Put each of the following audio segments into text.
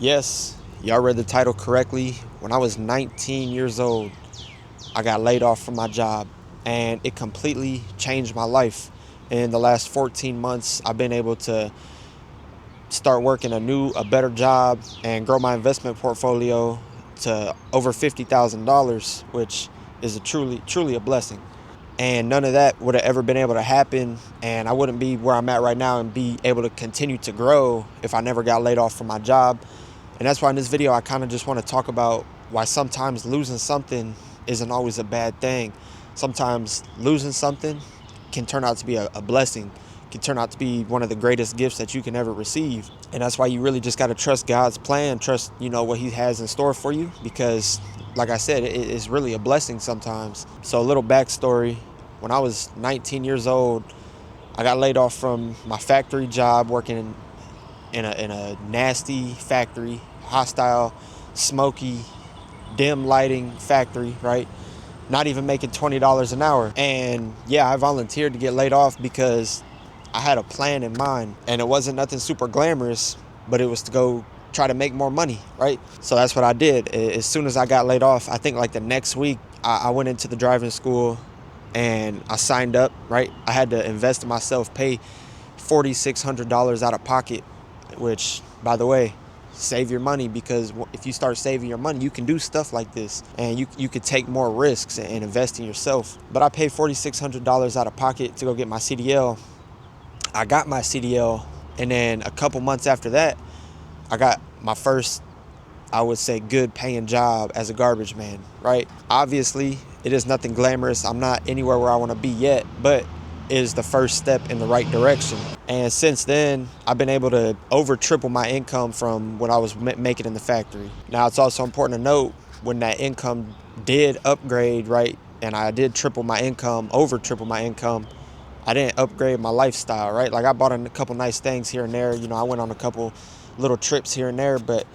Yes, y'all read the title correctly. When I was 19 years old, I got laid off from my job, and it completely changed my life. In the last 14 months, I've been able to start working a better job, and grow my investment portfolio to over $50,000, which is truly a blessing. And none of that would have ever been able to happen, and I wouldn't be where I'm at right now and be able to continue to grow if I never got laid off from my job. And that's why in this video I kind of just want to talk about why sometimes losing something isn't always a bad thing. Sometimes losing something can turn out to be a blessing, can turn out to be one of the greatest gifts that you can ever receive. And that's why you really just got to trust God's plan, trust, what he has in store for you, because like I said, it's really a blessing sometimes. So a little backstory. When I was 19 years old, I got laid off from my factory job working in a nasty factory, hostile, smoky, dim lighting factory, right? Not even making $20 an hour. And yeah, I volunteered to get laid off because I had a plan in mind, and it wasn't nothing super glamorous, but it was to go try to make more money, right? So that's what I did. As soon as I got laid off, I think like the next week, I went into the driving school and I signed up, right? I had to invest in myself, pay $4,600 out of pocket, which, by the way, save your money, because if you start saving your money, you can do stuff like this, and you could take more risks and invest in yourself. But I paid $4,600 out of pocket to go get my CDL. I got my CDL, and then a couple months after that, I got my first, I would say, good paying job as a garbage man, right? Obviously, it is nothing glamorous. I'm not anywhere where I want to be yet, but it is the first step in the right direction. And since then, I've been able to over triple my income from what I was making in the factory. Now, it's also important to note, when that income did upgrade, right, and I did triple my income, over triple my income, I didn't upgrade my lifestyle, right? Like, I bought a couple nice things here and there. I went on a couple little trips here and there, but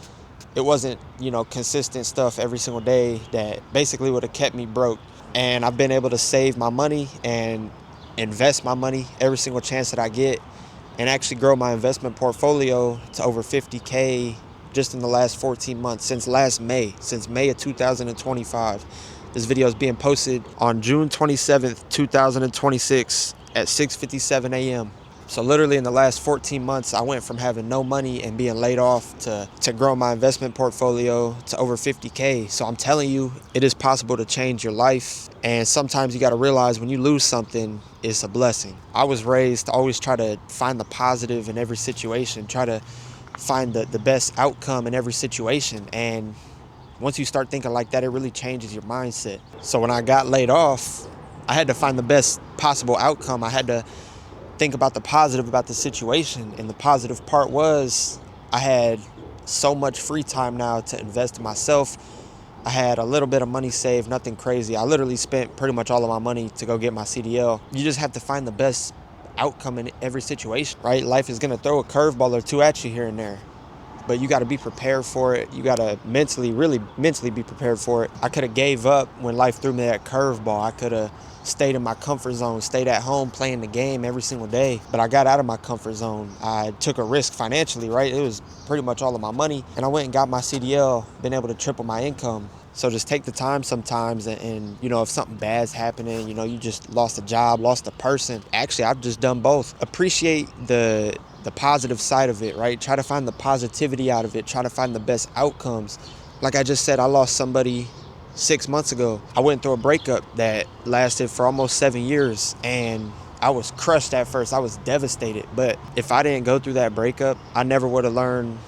it wasn't, consistent stuff every single day that basically would have kept me broke. And I've been able to save my money and invest my money every single chance that I get, and actually grow my investment portfolio to over 50K just in the last 14 months, since May of 2025. This video is being posted on June 27th, 2026 at 6:57 a.m. So literally in the last 14 months, I went from having no money and being laid off to grow my investment portfolio to over 50K. So I'm telling you, it is possible to change your life. And sometimes you got to realize, when you lose something, it's a blessing. I was raised to always try to find the positive in every situation, try to find the best outcome in every situation. And once you start thinking like that, it really changes your mindset. So when I got laid off, I had to find the best possible outcome. I had to think about the positive about the situation. And the positive part was, I had so much free time now to invest in myself. I had a little bit of money saved, nothing crazy. I literally spent pretty much all of my money to go get my CDL. You just have to find the best outcome in every situation, right? Life is going to throw a curveball or two at you here and there, but you got to be prepared for it. You got to really mentally be prepared for it. I could have gave up when life threw me that curveball. I could have stayed in my comfort zone, stayed at home playing the game every single day. But I got out of my comfort zone. I took a risk financially, right? It was pretty much all of my money. And I went and got my CDL, been able to triple my income. So just take the time sometimes, and if something bad's happening, you just lost a job, lost a person. Actually, I've just done both. Appreciate the positive side of it, right? Try to find the positivity out of it. Try to find the best outcomes. Like I just said, I lost somebody 6 months ago. I went through a breakup that lasted for almost 7 years, and I was crushed at first. I was devastated. But if I didn't go through that breakup, I never would have learned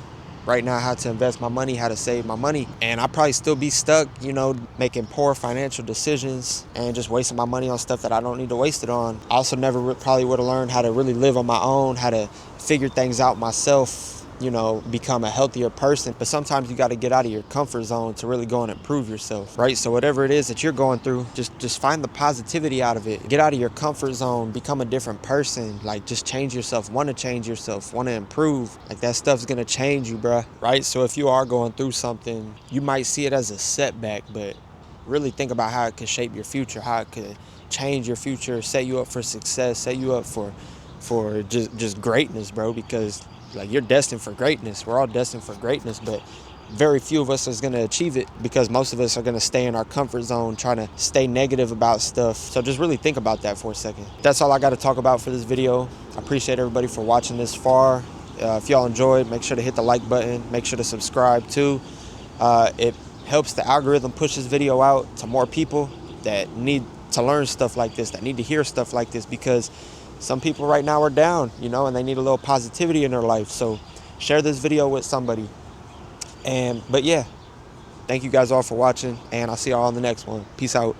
right now how to invest my money, how to save my money. And I'd probably still be stuck, making poor financial decisions and just wasting my money on stuff that I don't need to waste it on. I also never probably would have learned how to really live on my own, how to figure things out myself, become a healthier person. But sometimes you got to get out of your comfort zone to really go and improve yourself, right? So whatever it is that you're going through, just find the positivity out of it. Get out of your comfort zone, become a different person. Like, just change yourself, want to change yourself, want to improve. Like, that stuff's going to change you, bruh, right? So if you are going through something, you might see it as a setback, but really think about how it could shape your future, how it could change your future, set you up for success, set you up for just greatness, bro, because Like, you're destined for greatness. We're all destined for greatness, but very few of us is going to achieve it because most of us are going to stay in our comfort zone, trying to stay negative about stuff. So just really think about that for a second. That's all I got to talk about for this video. I appreciate everybody for watching this far. If y'all enjoyed, make sure to hit the like button. Make sure to subscribe too. It helps the algorithm push this video out to more people that need to learn stuff like this, that need to hear stuff like this, because some people right now are down, you know, and they need a little positivity in their life. So share this video with somebody. But yeah, thank you guys all for watching, and I'll see y'all on the next one. Peace out.